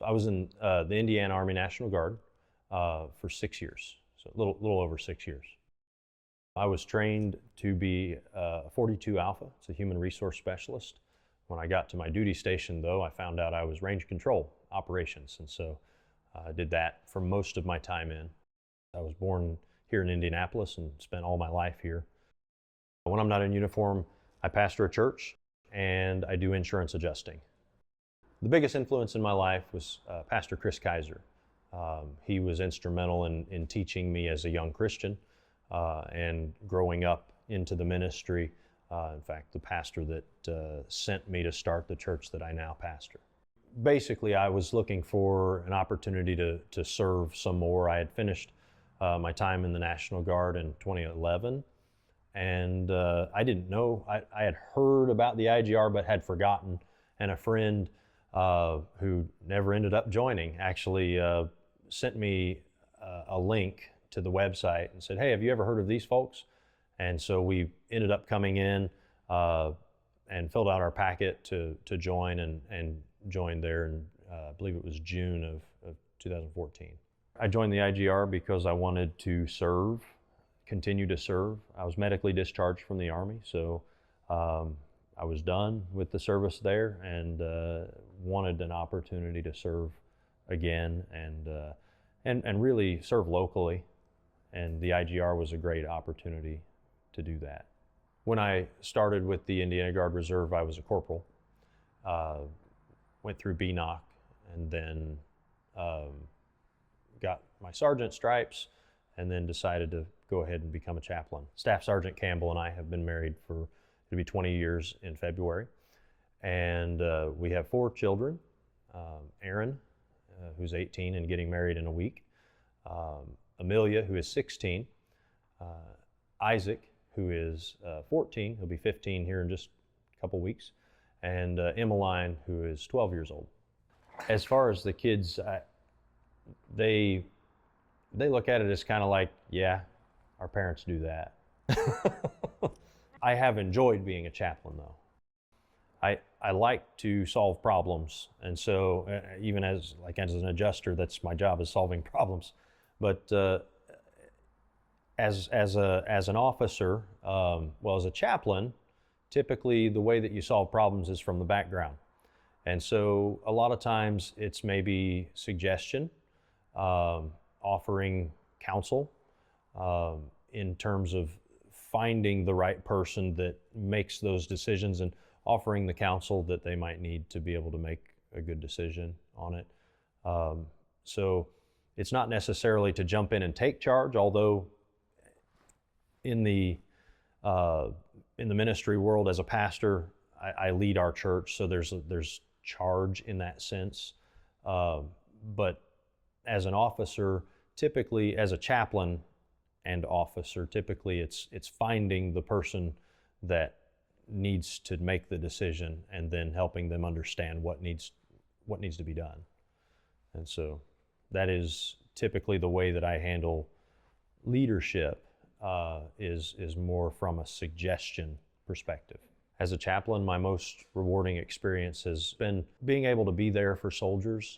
I was in the Indiana Army National Guard for 6 years, so a little over 6 years. I was trained to be a 42 Alpha. It's a human resource specialist. When I got to my duty station, though, I found out I was range control operations, and so I did that for most of my time in. I was born here in Indianapolis and spent all my life here. When I'm not in uniform, I pastor a church and I do insurance adjusting. The biggest influence in my life was Pastor Chris Kaiser. He was instrumental in teaching me as a young Christian and growing up into the ministry. In fact, the pastor that sent me to start the church that I now pastor. Basically, I was looking for an opportunity to serve some more. I had finished my time in the National Guard in 2011, and I didn't know. I had heard about the IGR but had forgotten, and a friend who never ended up joining actually sent me a link to the website and said, "Hey, have you ever heard of these folks?" And so we ended up coming in and filled out our packet to join and joined there in, I believe it was June of 2014. I joined the IGR because I wanted to serve, continue to serve. I was medically discharged from the Army, so I was done with the service there and wanted an opportunity to serve again and really serve locally. And the IGR was a great opportunity to do that. When I started with the Indiana Guard Reserve, I was a corporal. Went through BNOC and then got my sergeant stripes and then decided to go ahead and become a chaplain. Staff Sergeant Campbell and I have been married for, it'll be 20 years in February. And we have 4 children. Aaron, who's 18 and getting married in a week. Amelia, who is 16. Isaac, who is 14. He'll be 15 here in just a couple weeks. And Emmeline, who is 12 years old. As far as the kids, they look at it as kind of like, yeah, our parents do that. I have enjoyed being a chaplain, though. I like to solve problems, and so even as an adjuster, that's my job, is solving problems. But as an officer, well, as a chaplain, typically the way that you solve problems is from the background. And so a lot of times it's maybe suggestion, offering counsel in terms of finding the right person that makes those decisions and offering the counsel that they might need to be able to make a good decision on it. So it's not necessarily to jump in and take charge, although in the ministry world as a pastor, I lead our church, so there's charge in that sense. But as an officer, typically as a chaplain and officer, typically it's finding the person that needs to make the decision and then helping them understand what needs to be done. And so that is typically the way that I handle leadership, is more from a suggestion perspective. As a chaplain, my most rewarding experience has been being able to be there for soldiers